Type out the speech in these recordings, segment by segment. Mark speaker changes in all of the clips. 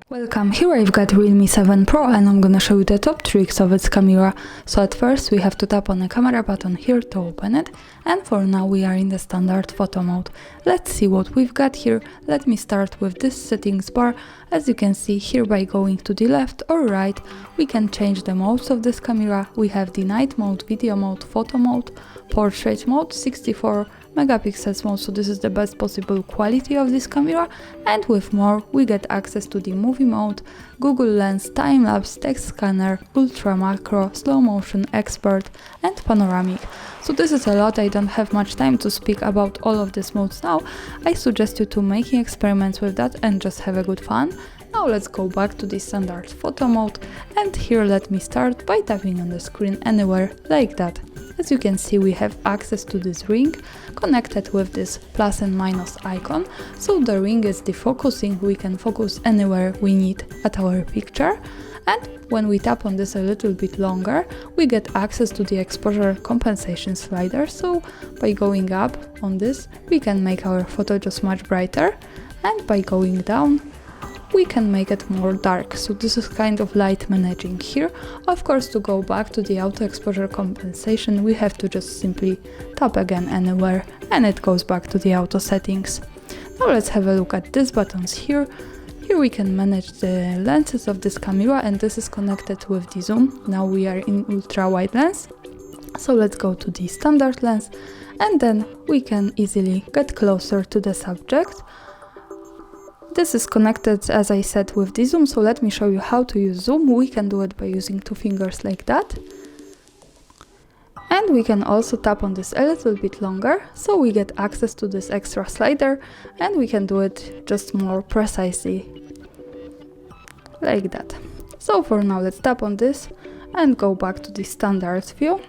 Speaker 1: Welcome, here I've got Realme 7 Pro and I'm gonna show you the top tricks of its camera. So at first we have to tap on the camera button here to open it, and for now we are in the standard photo mode. Let's see what we've got here. Let me start with this settings bar. As you can see here, by going to the left or right, we can change the modes of this camera. We have the night mode, video mode, photo mode, portrait mode, 64 megapixels mode, so this is the best possible quality of this camera, and with more we get access to the movie mode, Google Lens, time-lapse, text scanner, ultra macro, slow motion, expert and panoramic. So this is a lot. I don't have much time to speak about all of these modes now. I suggest you to making experiments with that and just have a good fun. Now let's go back to the standard photo mode, and here let me start by tapping on the screen anywhere like that. As you can see, we have access to this ring connected with this plus and minus icon. So the ring is the focusing, we can focus anywhere we need at our picture. And when we tap on this a little bit longer, we get access to the exposure compensation slider. So by going up on this, we can make our photo just much brighter, and by going down, we can make it more dark. So this is kind of light managing here. Of course, to go back to the auto exposure compensation, we have to just simply tap again anywhere and it goes back to the auto settings. Now let's have a look at these buttons here. Here we can manage the lenses of this camera, and this is connected with the zoom. Now we are in ultra wide lens. So let's go to the standard lens, and then we can easily get closer to the subject. This is connected, as I said, with the zoom, so let me show you how to use zoom. We can do it by using two fingers like that. And we can also tap on this a little bit longer, so we get access to this extra slider, and we can do it just more precisely, like that. So for now, let's tap on this and go back to the standard view.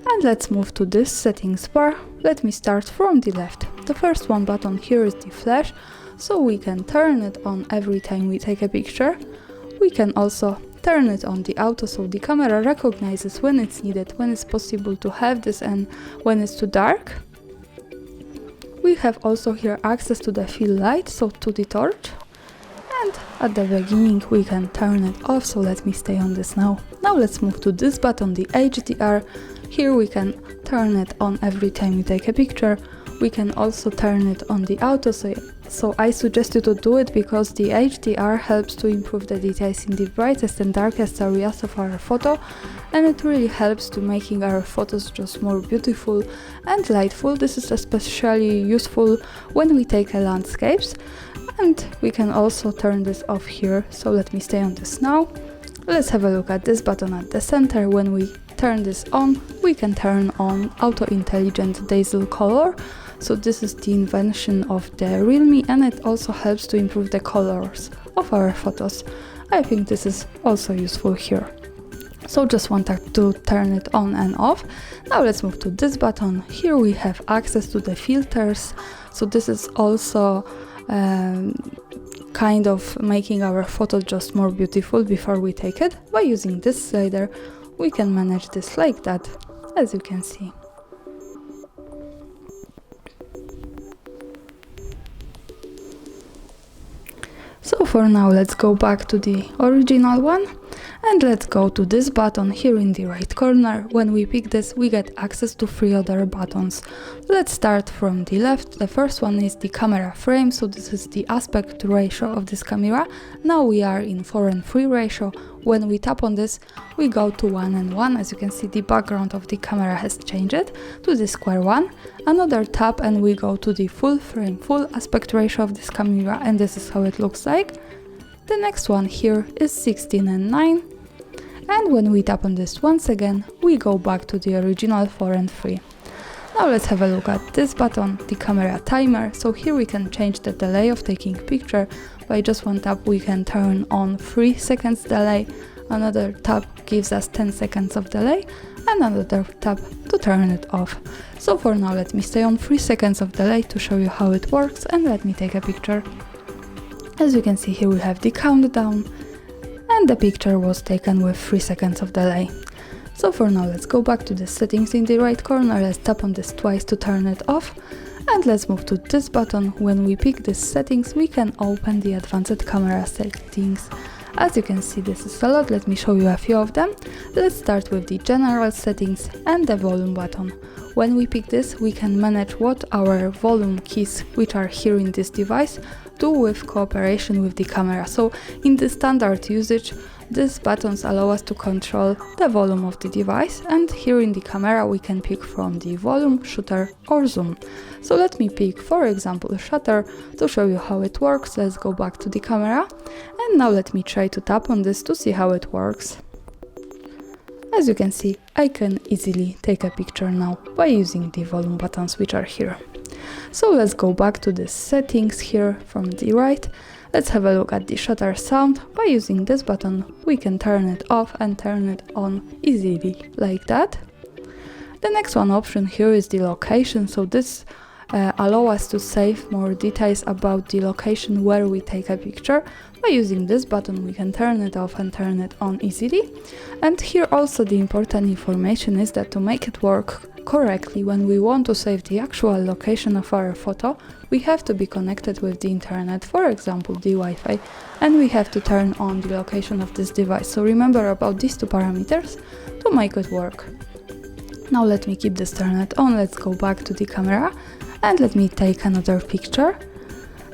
Speaker 1: And let's move to this settings bar. Let me start from the left. The first one button here is the flash. So we can turn it on every time we take a picture. We can also turn it on the auto, so the camera recognizes when it's needed, when it's possible to have this and when it's too dark. We have also here access to the fill light, so to the torch. And at the beginning we can turn it off, so let me stay on this now. Now let's move to this button, the HDR. Here we can turn it on every time we take a picture. We can also turn it on the auto, so I suggest you to do it because the HDR helps to improve the details in the brightest and darkest areas of our photo, and it really helps to making our photos just more beautiful and lightful. This is especially useful when we take landscapes, and we can also turn this off here, so let me stay on this now. Let's have a look at this button at the center. When we turn this on, we can turn on Auto Intelligent Dazzle Color. So this is the invention of the Realme, and it also helps to improve the colors of our photos. I think this is also useful here. So just want to turn it on and off. Now let's move to this button. Here we have access to the filters. So this is also kind of making our photo just more beautiful before we take it. By using this slider, we can manage this like that, as you can see. So for now, let's go back to the original one, and let's go to this button here in the right corner. When we pick this, we get access to 3 other buttons. Let's start from the left. The first one is the camera frame, so this is the aspect ratio of this camera. Now we are in 4:3 ratio. When we tap on this, we go to 1:1. As you can see, the background of the camera has changed to the square one. Another tap and we go to the full frame, full aspect ratio of this camera, and this is how it looks like. The next one here is 16:9, and when we tap on this once again, we go back to the original 4:3. Now let's have a look at this button, the camera timer. So here we can change the delay of taking picture. By just one tap we can turn on 3 seconds delay, another tap gives us 10 seconds of delay, and another tap to turn it off. So for now let me stay on 3 seconds of delay to show you how it works, and let me take a picture. As you can see here, we have the countdown, and the picture was taken with 3 seconds of delay. So for now, let's go back to the settings in the right corner. Let's tap on this twice to turn it off, And let's move to this button. When we pick this settings, we can open the advanced camera settings. As you can see, this is a lot. Let me show you a few of them. Let's start with the general settings and the volume button. When we pick this, we can manage what our volume keys, which are here in this device, do with cooperation with the camera. So in the standard usage, these buttons allow us to control the volume of the device, and here in the camera we can pick from the volume, shutter or zoom. So let me pick, for example, shutter to show you how it works. Let's go back to the camera, and now let me try to tap on this to see how it works. As you can see, I can easily take a picture now by using the volume buttons which are here. So let's go back to the settings here from the right. Let's have a look at the shutter sound. By using this button, we can turn it off and turn it on easily, like that. The next one option here is the location. So this allows us to save more details about the location where we take a picture. By using this button, we can turn it off and turn it on easily. And here also the important information is that to make it work correctly, when we want to save the actual location of our photo, we have to be connected with the internet, for example the Wi-Fi, and we have to turn on the location of this device. So remember about these two parameters to make it work. Now let me keep this turned on. Let's go back to the camera and let me take another picture.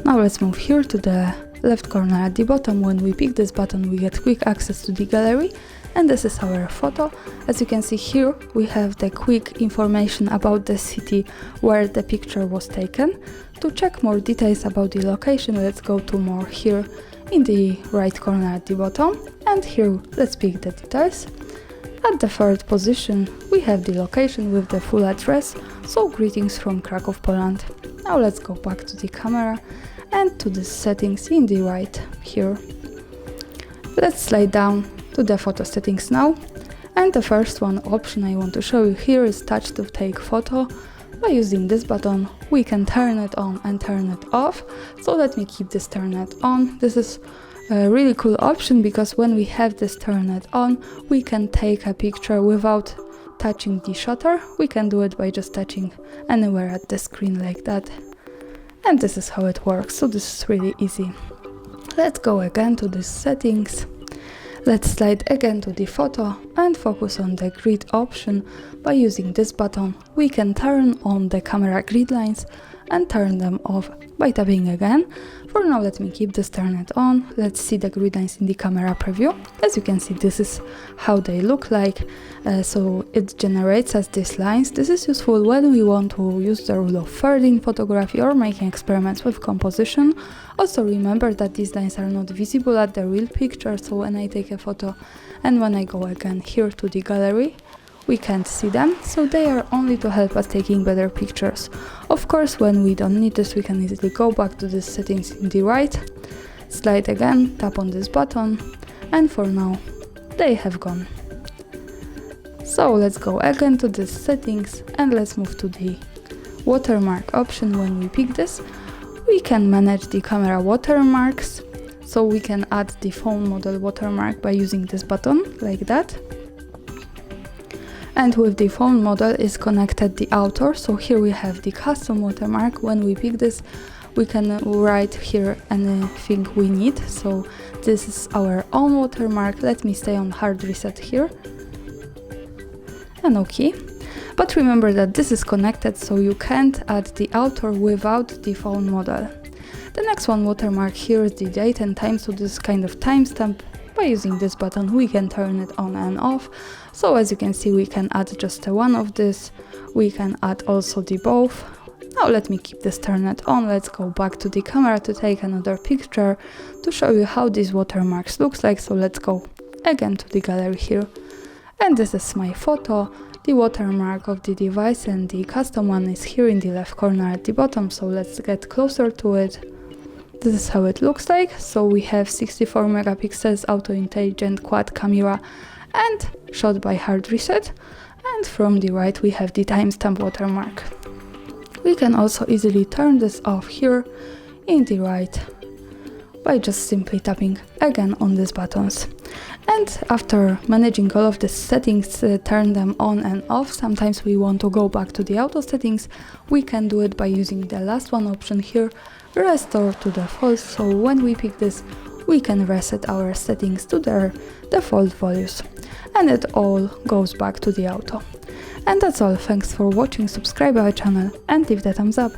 Speaker 1: Now let's move here to the left corner at the bottom. When we pick this button, we get quick access to the gallery, and this is our photo. As you can see here, we have the quick information about the city where the picture was taken. To check more details about the location, let's go to more here in the right corner at the bottom, and here let's pick the details. At the third position, we have the location with the full address, so greetings from Krakow, Poland. Now let's go back to the camera and to the settings in the right here. Let's slide down to the photo settings now, and the first one option I want to show you here is touch to take photo. By using this button, we can turn it on and turn it off. So let me keep this turned on. This is a really cool option because when we have this turned on, we can take a picture without touching the shutter. We can do it by just touching anywhere at the screen like that. And this is how it works. So this is really easy. Let's go again to the settings. Let's slide again to the photo and focus on the grid option. By using this button, we can turn on the camera grid lines and turn them off by tapping again. For now, let me keep this turned on. Let's see the grid lines in the camera preview. As you can see, this is how they look like. So it generates us these lines. This is useful when we want to use the rule of thirds in photography or making experiments with composition. Also remember that these lines are not visible at the real picture, so when I take a photo and when I go again here to the gallery, we can't see them, so they are only to help us taking better pictures. Of course, when we don't need this, we can easily go back to the settings in the right, slide again, tap on this button, and for now, they have gone. So let's go again to the settings and let's move to the watermark option. When we pick this, we can manage the camera watermarks, so we can add the phone model watermark by using this button, like that. And with the phone model is connected the author, so here we have the custom watermark. When we pick this, we can write here anything we need, so this is our own watermark. Let me stay on hard reset here, and OK. But remember that this is connected, so you can't add the author without the phone model. The next one watermark here is the date and time, so this is kind of timestamp. By using this button, we can turn it on and off. So as you can see, we can add just one of this. We can add also the both. Now let me keep this turned on. Let's go back to the camera to take another picture to show you how these watermarks looks like. So let's go again to the gallery here. And this is my photo. The watermark of the device and the custom one is here in the left corner at the bottom. So let's get closer to it. This is how it looks like. So we have 64 megapixels auto intelligent quad camera and shot by HardReset. And from the right we have the timestamp watermark. We can also easily turn this off here in the right by just simply tapping again on these buttons. And after managing all of the settings, turn them on and off, sometimes we want to go back to the auto settings, we can do it by using the last one option here, restore to default. So when we pick this, we can reset our settings to their default values, and it all goes back to the auto. And that's all. Thanks for watching, subscribe our channel and leave the thumbs up.